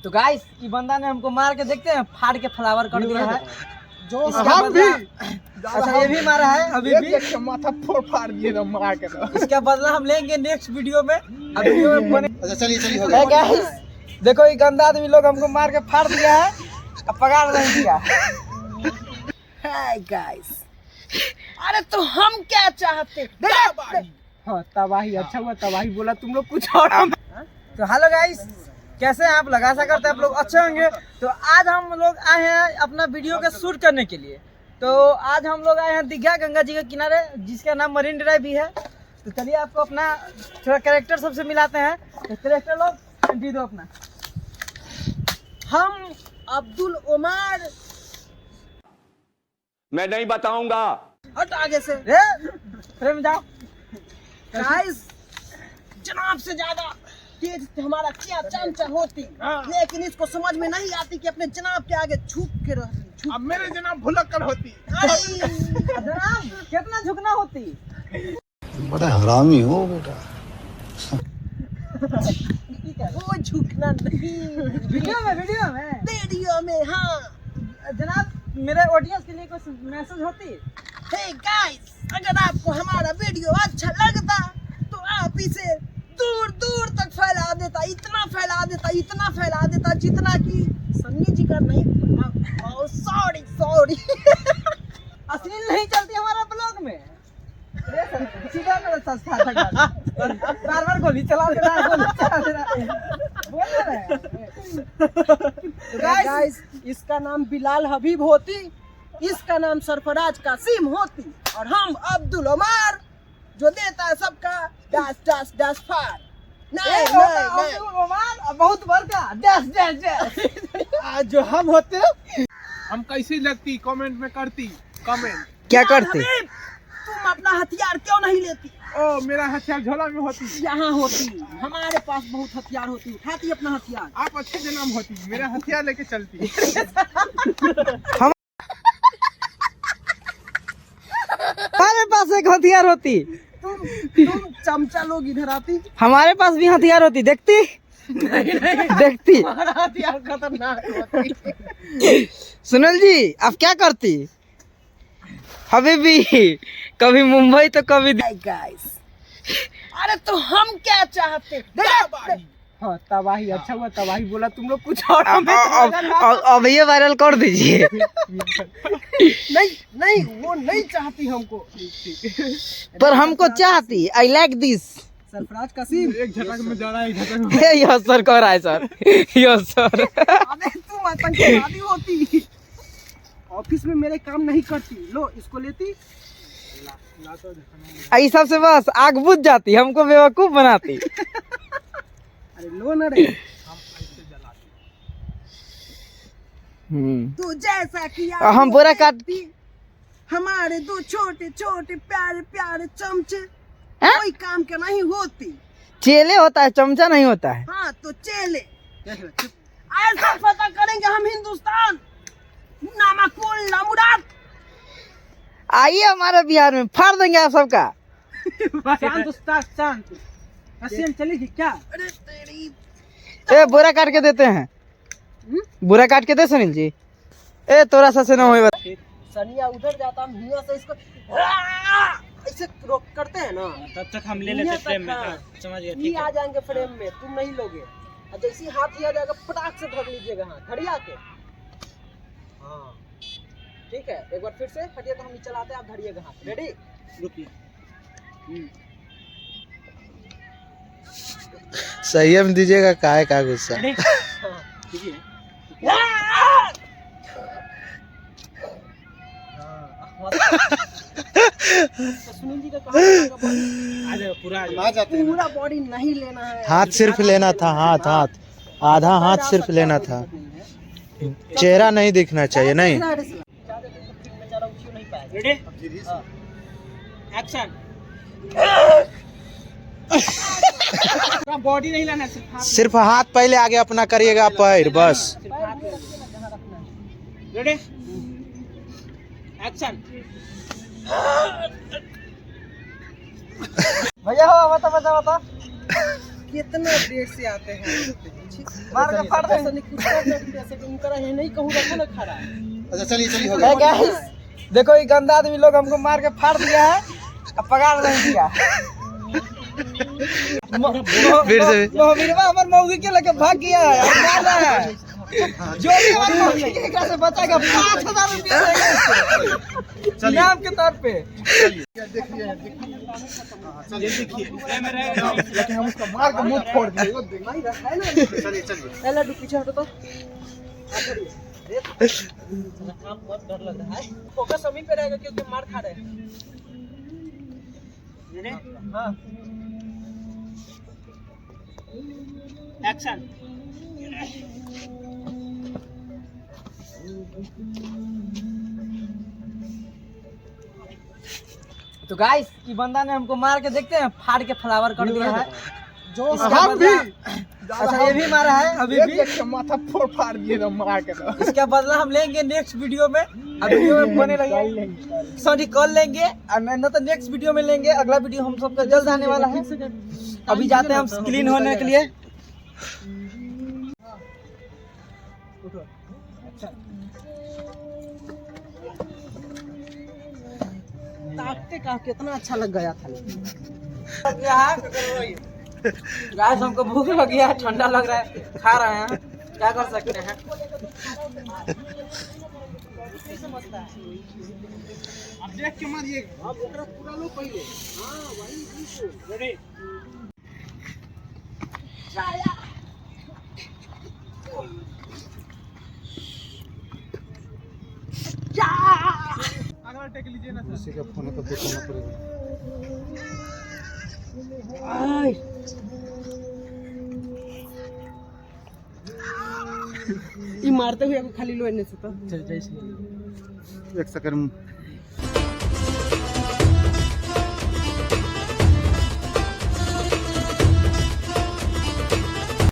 तो गाइस ये बंदा ने हमको मार के देखते हैं फाड़ के फ्लावर कर दिया है जो हम भी अच्छा ये भी मारा है अभी भी माथा फोड़ फाड़ दिए ना मार के तो। इसका बदला हम लेंगे नेक्स्ट वीडियो में। अब वीडियो में बने अच्छा चलिए हो है गाइस देखो ये गंदा आदमी लोग हमको मार के फाड़ दिया है अब पगार नहीं दिया। हाय गाइस अरे तो हम क्या चाहते हाँ तबाही अच्छा हुआ तबाही बोला तुम लोग कुछ और तो हेलो गाइस कैसे हैं आप लोग आशा करते हैं आप लोग अच्छे होंगे। तो आज हम लोग आए हैं अपना वीडियो का शूट करने के लिए। तो आज हम लोग आए हैं दीघा गंगा जी के किनारे जिसका नाम मरीन ड्राइव भी है। तो चलिए आपको अपना थोड़ा कैरेक्टर सबसे मिलाते हैं। तो कैरेक्टर लोग एंट्री दो अपना। हम अब्दुल उमर मैं नहीं बताऊंगा। हट आगे से फ्रेम जाओ। गाइस जनाब से ज्यादा तेज हमारा क्या चमचा होती लेकिन इसको समझ में नहीं आती कि अपने जनाब के आगे झुक के रहती। अब मेरे जनाब भुलक्कड़ होती। जनाब कितना झुकना होती। बड़ा हरामी हो बेटा। वो झुकना नहीं वीडियो में हाँ जनाब मेरे ऑडियंस के लिए कुछ मैसेज होती। हे गाइस अगर आपको हमारा वीडियो अच्छा लगता तो आप इसे दूर दूर तक फैला देता इतना फैला देता जितना कि सन्नी जी का नहीं। सॉरी अश्लील नहीं चलती हमारा ब्लॉग में। सीधा मेरा सस्ता था बार गोली चला दे रहा गाइस इसका नाम बिलाल हबीब होती इसका नाम सरफराज कासिम होती और हम अब्दुल उमर जो देता है सबका डैश डैश डैश फार नहीं बहुत बड़का डैश डैश डैश जो हम होते हम कैसी लगती कमेंट में करती कमेंट क्या करते तुम अपना हथियार क्यों नहीं लेती। ओ मेरा हथियार झोला में होती यहाँ होती हमारे पास बहुत हथियार होती उठाती अपना हथियार। आप अच्छे जनाब होती मेरा हथियार लेके चलती। हमारे पास एक हथियार होती तुम चमचा लोग इधर आती हमारे पास भी हथियार होती देखती देखती हथियार खतरनाक होती। सुनील जी आप क्या करती हबीबी कभी मुंबई तो कभी गाइस अरे तो हम क्या चाहते हाँ तबाही अच्छा हुआ तबाही बोला तुम लोग कुछ और अब ये वायरल कर दीजिए। नहीं वो नहीं चाहती हमको पर हमको चाहती I like this Sarfaraz Kasim एक झटक में जा रहा है एक झटक में यस सर कह रहा है सर यस सर। अबे तुम आतंकवादी होती ऑफिस में मेरे काम नहीं करती लो इसको लेती आई सबसे बस आग बुझ जाती हमको बेवकूफ बनाती। अरे लो ना रे तू जैसा किया हम पूरा काटती हमारे दो छोटे छोटे प्यारे प्यारे चमचे कोई काम के नहीं होती। चेले होता है चमचा नहीं होता है। हाँ तो चेले ऐसा पता करेंगे हम हिंदुस्तान नामाकुल नामुराद आइए हमारे बिहार में फाड़ देंगे आप सबका। शांत चलेगी क्या। अरे तेरी ए बुरा काट के देते हैं बुरा काट के दे सुनील जी ए तोरा सा से ना होए सनिया उधर जाता हम हिया से इसको ऐसे रोक करते हैं ना तब तक हम ले लेते फ्रेम में समझ गए ठीक है आ जाएंगे फ्रेम में तुम नहीं लोगे और जैसे हाथ लिया जाएगा पटाख से धर लीजिएगा हां धड़िया के हाँ ठीक है एक बार फिर से हटिए तो हम चलाते हैं आप धरिएगा हाथ रेडी रुकिए संयम दीजिएगा काहे का गुस्सा। ठीक है सुनील जी का पूरा बॉडी नहीं लेना है हाथ सिर्फ लेना था हाथ आधा हाथ सिर्फ लेना था चेहरा नहीं दिखना चाहिए नहीं। बॉडी नहीं लेना सिर्फ हाथ पहले आगे अपना करिएगा पैर बस। रेडी एक्शन भैया हो बता कितना देर से आते हैं मार के फाड़ दे। अच्छा चलिए चलिए हो Hey guys, देखो ये गंदा आदमी लोग हमको मार के फाड़ दिया है, अब पगार नहीं दिया। फिर से मोहबिरवा हमारे मौगी के लेके भाग गया है, अब मार रहा है। जो भी हमारे मौगी के एकरा से बचाएगा 5000 रुपया देगा इसको, इनाम के तौर पे। लेकिन हम उसका मार के मुंह फोड़ दिए। चलिए चलिए पहले पीछे हटो तो। आप बहुत डर लग रहा है। फोकस अभी पे रहेगा क्योंकि मार खा रहे हैं। हाँ। एक्शन। तो गाइस ये बंदा ने हमको मार के देखते हैं फाड़ के फ्लावर कर दिया है। जो हम भी अच्छा ये भी मारा है अभी भी। एक माथा फोड़ फाड़ दिए ना मार के तो। इसका बदला हम लेंगे नेक्स्ट वीडियो में। अब वीडियो में बने रहिए। सॉरी कॉल लेंगे और न तो नेक्स्ट वीडियो में लेंगे। अगला वीडियो हम सबका जल्द आने वाला है। अभी जाते हैं हम क्लीन होने के लिए। ताकते का कितना अच्छा लग गया था। गाइस हमको भूख लग गया है, ठंडा लग रहा है, खा रहे हैं, क्या कर सकते हैं। अब देख के मारिएगा। अब ओकरा पूरा लो पहले। हां भाई रेडी। अगला टेक लीजिए ना सर। उसी का फोन को देखना पड़ेगा। ये मारते हुए खाली लो इन्हें से तो एक सेकंड